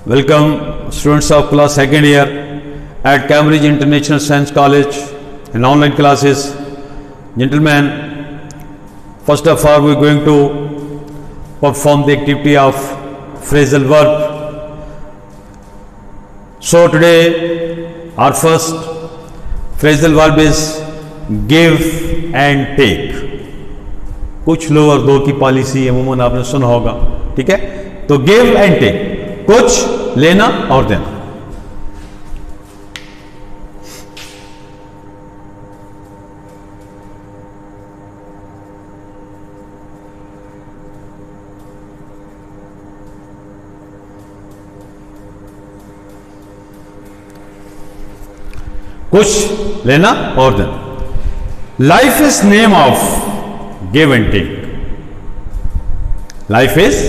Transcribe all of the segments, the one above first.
Welcome students of class second year at Cambridge International Science College in online classes. Gentlemen, first of all we are going to perform the activity of phrasal verb. So today our first phrasal verb is give and take. कुछ लो और दो की policy अमूमन आपने सुना होगा, ठीक है। तो गिव एंड टेक, कुछ लेना और देना। कुछ लेना और देना। Life is name of give and take. Life is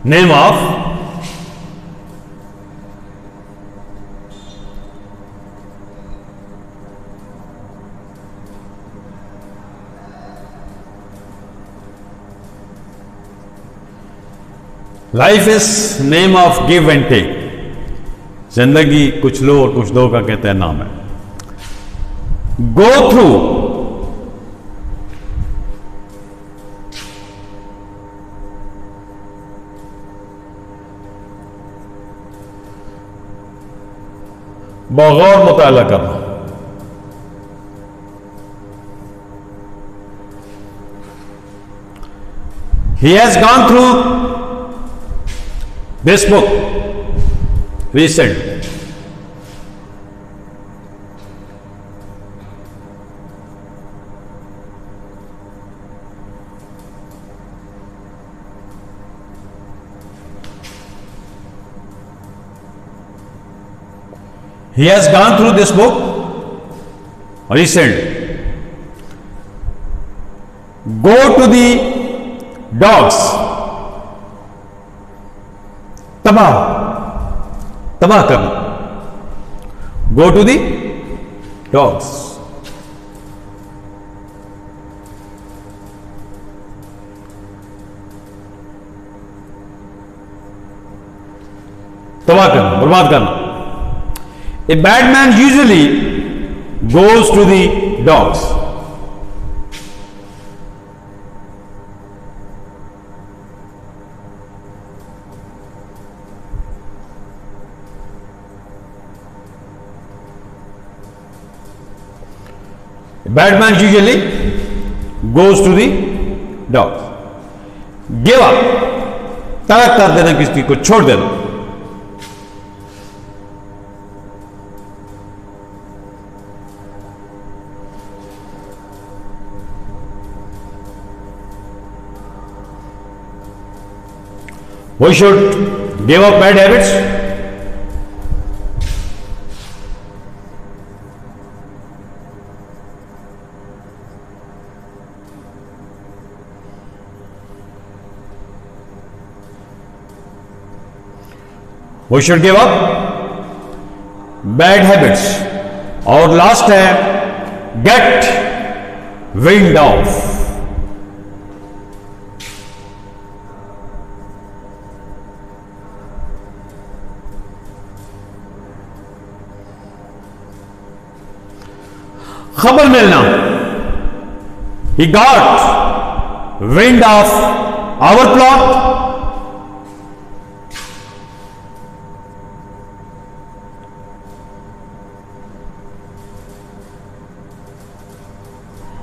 name of life is name of give and take. जिंदगी कुछ लो और कुछ दो का कहते हैं नाम है। Go through बगौर मुताला करना। He has gone through this book recently. He has gone through this book recently. Go to the dogs. तबाह करना। Go to the dogs. तबाह करना, बर्बाद करना। A bad man usually goes to the dogs. A bad man usually goes to the dogs. Give up, तरक कर देना, किसी को छोड़ देना। We should give up bad habits. We should give up bad habits. और लास्ट है get wind of. खबर मिलना। He got wind of our plot.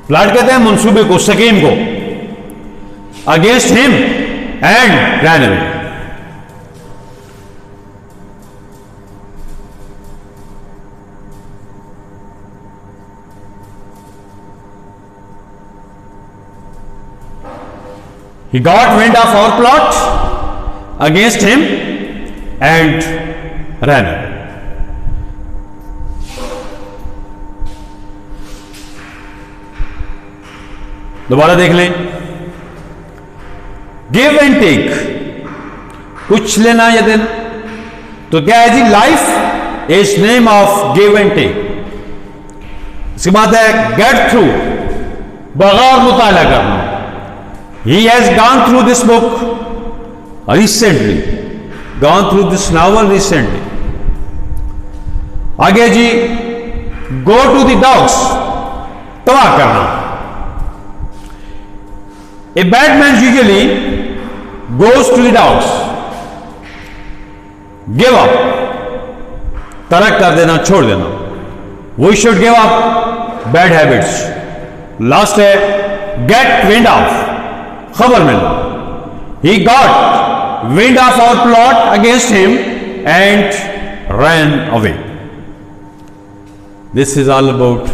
Plot कहते हैं मंसूबे को, स्कीम को। Against him and ran away. He got wind of our plot against him and ran away. दोबारा देख लें। गिव एंड टेक, कुछ लेना या देना। तो क्या है जी? Life is name of give and take. इसके बाद है गेट थ्रू, बगैर मुताला करना। He has gone through this book recently. gone through this novel recently. आगे जी, go to the dogs, तबाह करना. A bad man usually goes to the dogs. Give up, तर्क कर देना, छोड़ देना. We should give up bad habits. Last है get wind of, खबर मिलना. He got wind of our plot against him and ran away. This is all about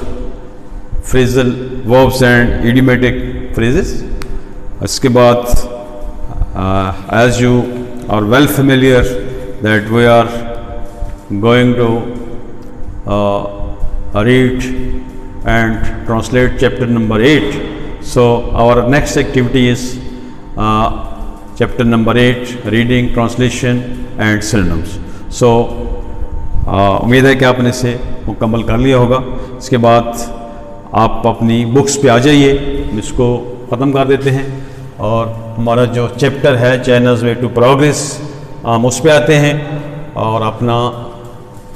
phrasal verbs and idiomatic phrases. इसके बाद as you are well familiar that we are going to read and translate chapter number 8. So our next activity is chapter number 8, reading, translation and synonyms. So उम्मीद है कि आपने इसे मुकम्मल कर लिया होगा. इसके बाद आप अपनी बुक्स पे आ जाइए, इसको ख़त्म कर देते हैं और हमारा जो चैप्टर है चाइनाज़ वे टू प्रोग्रेस, हम उस पे आते हैं और अपना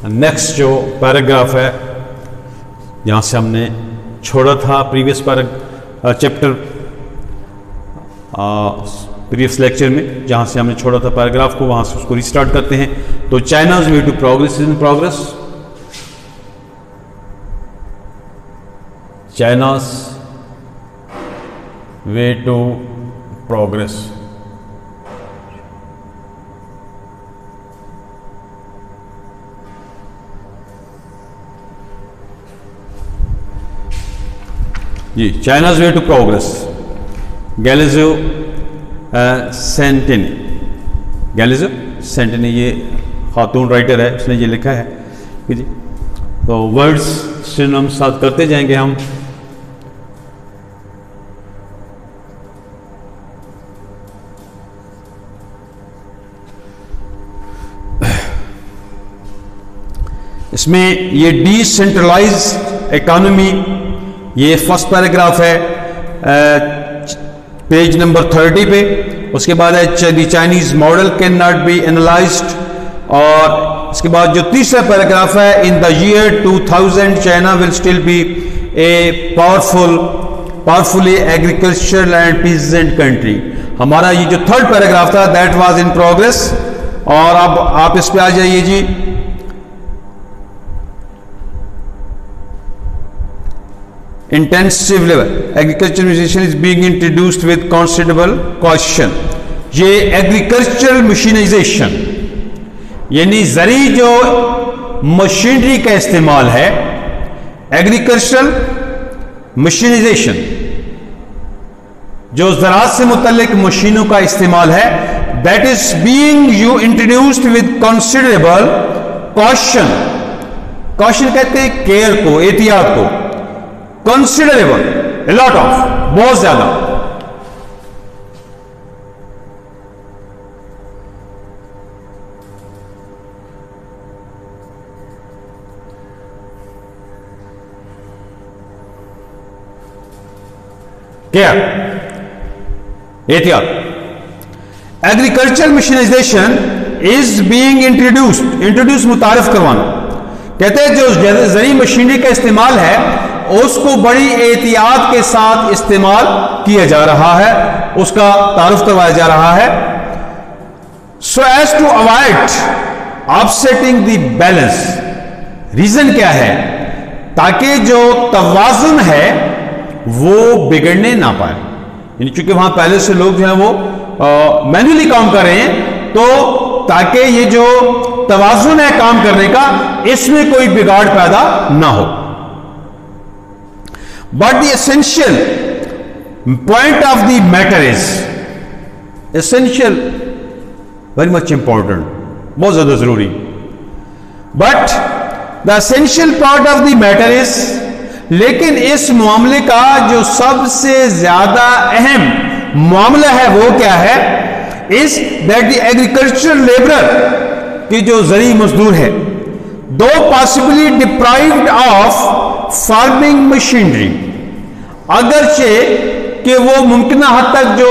नेक्स्ट जो पैराग्राफ है जहाँ से हमने छोड़ा था प्रीवियस चैप्टर प्रीवियस लेक्चर में, जहाँ से हमने छोड़ा था पैराग्राफ को, वहाँ से उसको रिस्टार्ट करते हैं. तो China's way to progress is in progress. China's way to progress. जी, China's way to progress, Galileo Santini. Galileo Santini ये खातून राइटर है, उसने ये लिखा है जी. तो वर्ड्स सिनोनिम्स साथ करते जाएंगे हम. इसमें ये डिसेंट्रलाइज्ड इकोनॉमी, ये फर्स्ट पैराग्राफ है पेज नंबर 30 पे. उसके बाद है the Chinese model can not be analysed, और इसके बाद जो तीसरा पैराग्राफ है in the year 2000 China will still be a powerfully agricultural and peasant country. हमारा ये जो थर्ड पैराग्राफ था दैट वाज इन प्रोग्रेस. और अब आप इस पे आ जाइए जी. Intensive level agriculture is being introduced with considerable question. ये एग्रीकल्चरल मशीनाइजेशन यानी जरी जो मशीनरी का इस्तेमाल है, एग्रीकल्चरल मशीनाइजेशन जो ज़राअत से मुतल्लिक मशीनों का इस्तेमाल है, that is being you introduced with considerable caution. Caution कहते हैं केयर को, एहतियात को. कंसिडरेबल, a lot of, बहुत ज्यादा. केयर, एहतियात. एग्रीकल्चर मशीनाइजेशन इज बीइंग इंट्रोड्यूस मुतारिफ करवाना. कहते हैं जो जरी मशीनरी का इस्तेमाल है उसको बड़ी एहतियात के साथ इस्तेमाल किया जा रहा है, उसका तारुफ करवाया जा रहा है. So as to avoid upsetting the balance. Reason क्या है? ताकि जो तवाजुन है वो बिगड़ने ना पाए. यानी चूंकि वहां पहले से लोग जो है वो मैन्युअली काम कर रहे हैं, तो ताकि ये जो तवाजुन है काम करने का, इसमें कोई बिगाड़ पैदा ना हो. But the essential point of the matter is essential, very much important, बहुत ज़्यादा ज़रूरी. But the essential part of the matter is, लेकिन इस मामले का जो सबसे ज़्यादा अहम मामला है वो क्या है? Is that the agricultural laborer की जो ज़री मजदूर है, though possibly deprived of farming machinery, अगरचे कि वो मुमकिन हद तक जो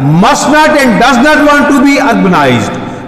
must not and does not want to be urbanized،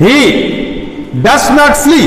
he does not flee،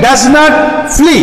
does not flee،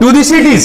to the cities،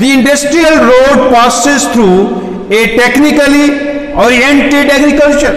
the industrial road passes through a technically oriented agriculture.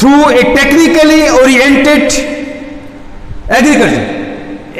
through a technically oriented agriculture،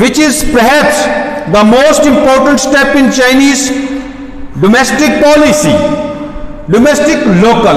which is perhaps the most important step in Chinese domestic policy، domestic local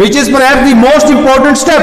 which is perhaps the most important step،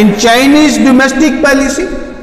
in Chinese domestic policy،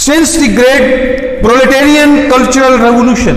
since the great proletarian cultural revolution،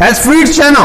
has freed China،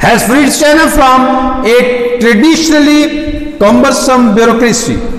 has freed China from a traditionally cumbersome bureaucracy،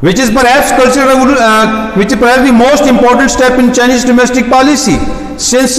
which is perhaps the most important step in Chinese domestic policy since،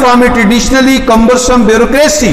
from a traditionally cumbersome bureaucracy.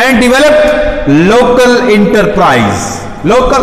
and developed local enterprise، local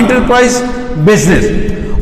enterprise business،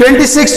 26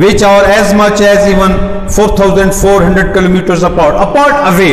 which are as much as even 4,400 kilometers apart away،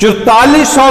4400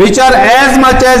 which are as much as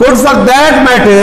could for that matter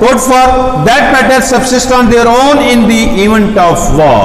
could for that matter subsist on their own in the event of war.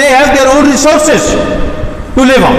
they have their own resources to live on.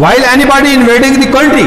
while anybody invading the country،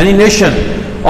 any nation،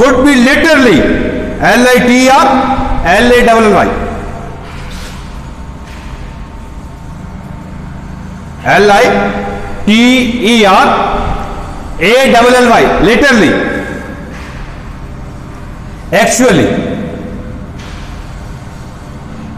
would be literally LITER LALLY LITERALLY literally actually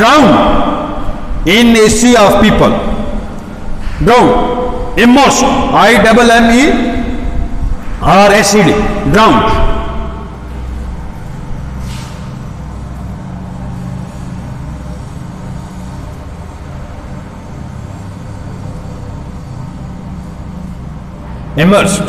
drowned in a sea of people، drowned، immersed، IMMERSED، drowned. immersed.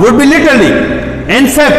would be literally In fact,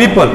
people.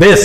This,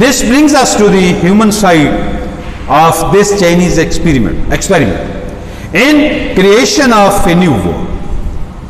This brings us to the human side of this Chinese experiment in creation of a new world.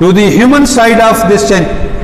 to the human side of this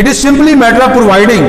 It is simply matter of providing,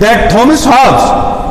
that Thomas Hobbes,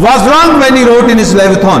was wrong when he wrote in his Leviathan.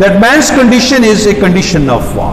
that man's condition is a condition of war,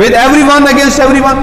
with everyone against everyone,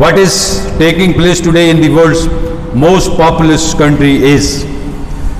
What is taking place today in the world's most populous country is,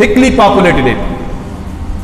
thickly populated,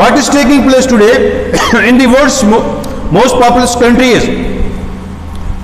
what is taking place today in the world's most populous countries,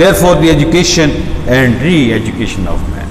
therefore the education and re-education of man,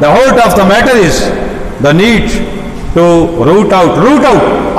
the heart of the matter is the need to root out,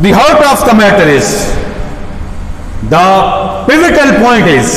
the heart of the matter is, the pivotal point is,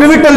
pivotal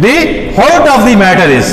the heart of the matter is,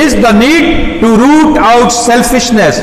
is the need to root out selfishness,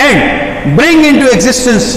and bring into existence,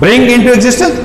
bring into existence,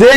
they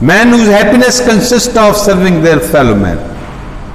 Man whose happiness consists of serving their fellow man,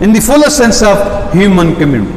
in the fullest sense of human community,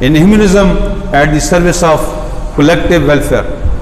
in humanism at the service of collective welfare,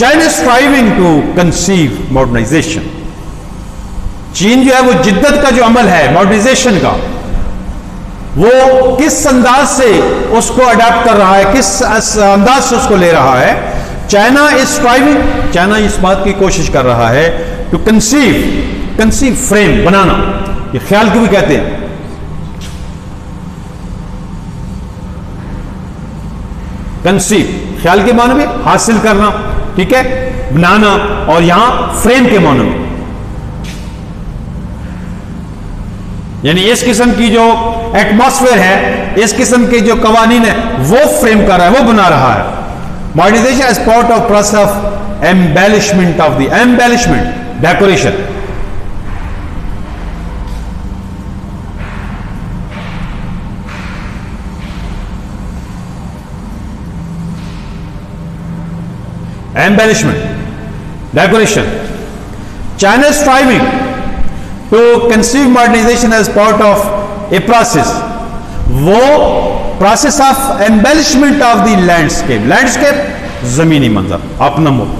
China is striving to conceive modernization. चीन जो है वो जिद्दत का जो अमल है modernisation का, वो किस अंदाज से उसको अडेप्ट कर रहा है, किस अंदाज से उसको ले रहा है. चाइना इज स्ट्राइविंग, चाइना इस बात की कोशिश कर रहा है टू कंसीव फ्रेम, बनाना, ये ख्याल क्यों भी कहते हैं. कंसीव ख्याल के मानो में हासिल करना, ठीक है, बनाना, और यहां फ्रेम के मानो में, यानी इस किस्म की जो एटमॉस्फेयर है, इस किस्म के जो कवानीन है, वो फ्रेम कर रहा है, वो बना रहा है. Modernisation as part of process of embellishment of the embellishment decoration. Embellishment, decoration. China is striving to conceive modernization as part of a process. वो process of embellishment of the landscape. Landscape जमीनी मंजर, अपना मुल्क.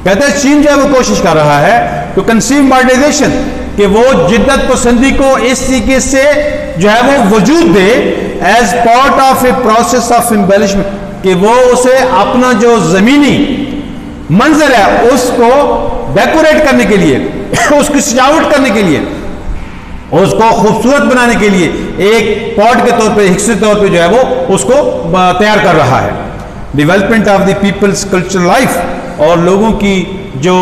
कहते हैं चीन जो है वो कोशिश कर रहा है to conceive modernization, कि वो जिद्दत पसंदी को इस तरीके से जो है वो वजूद दे as part of a process of embellishment, कि वो उसे अपना जो जमीनी मंजर है उसको डेकोरेट करने के लिए, उसकी सजावट करने के लिए, उसको खूबसूरत बनाने के लिए एक पॉट के तौर पे, हिस्से तौर पे जो है वो उसको तैयार कर रहा है. Development of the people's cultural life, और लोगों की जो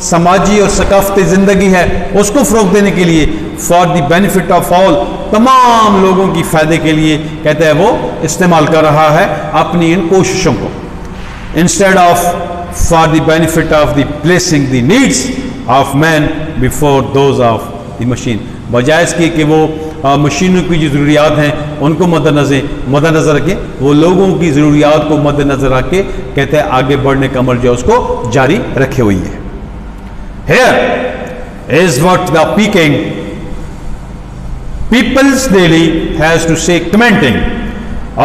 समाजी और सकाफती जिंदगी है उसको फरोग देने के लिए, for the benefit of all, तमाम लोगों की फायदे के लिए कहते हैं वो इस्तेमाल कर रहा है अपनी इन कोशिशों को. Instead of for the benefit of the placing the needs of man before those of the machine, बजाय इसके कि वो मशीनों की जो ज़रूरियात हैं उनको मद्देनज़र रखें, वो लोगों की ज़रूरियात को मद्देनज़र रख के कहते हैं आगे बढ़ने का अमल जो उसको जारी रखे हुई है. Here is what the Peking People's Daily has to say, commenting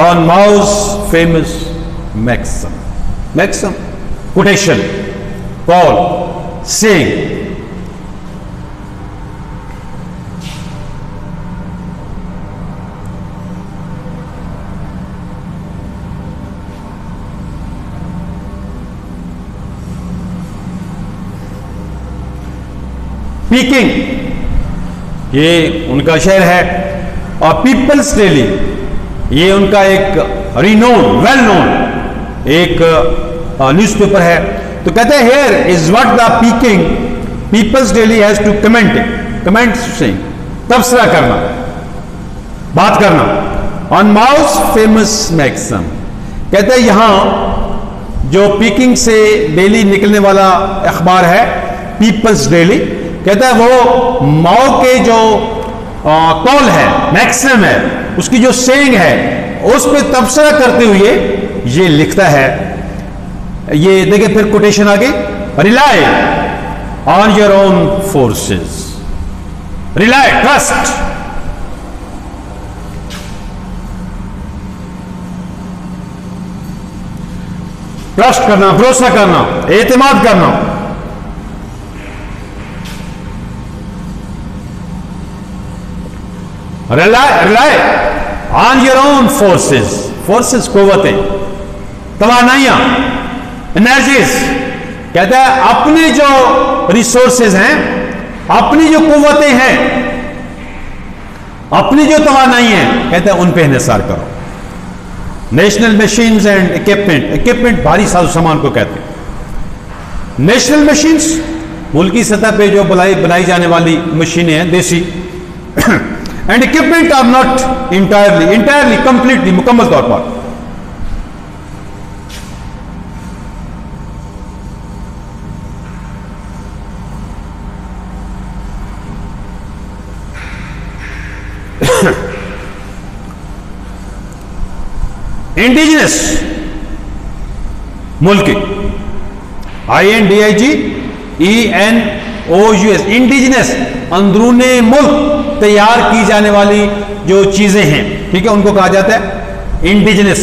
on Mao's famous maxim, quotation, Paul saying, peeking ये उनका शहर है, और पीपल्स डेली ये उनका एक रिनोन, वेल नोन एक न्यूज़पेपर है. तो कहते हैं here is what the Peking people's daily has to comment saying, तबसरा करना, बात करना ऑन माउस फेमस मैक्सिम. कहते हैं यहां जो पीकिंग से डेली निकलने वाला अखबार है पीपल्स डेली, कहता है वो माओ के जो कॉल है, मैक्सिम है, उसकी जो सेइंग है उस पर तबसरा करते हुए ये लिखता है. ये देखिए फिर कोटेशन आ गई, rely on your own forces, rely, trust, trust करना, भरोसा करना, एतमाद करना. Rely on your own forces, कुव्वतें, तवानाइयां, एनर्जीज. कहता है अपने जो रिसोर्सेज हैं, अपनी जो कुव्वतें हैं, अपनी जो तवानाई हैं, कहता है उन पे इन्हिसार करो. नेशनल मशीन्स एंड इक्विपमेंट भारी साजो सामान को कहते हैं. नेशनल मशीन्स मुल्की सतह पे जो बनाई जाने वाली मशीनें हैं देसी, and equipment are not entirely completely, मुकम्मल तौर पर. इंडिजिनस मुल्क, INDIGENOUS, इंडिजिनस, अंदरूने मुल्क तैयार की जाने वाली जो चीजें हैं, ठीक है, उनको कहा जाता है इंडिजिनस.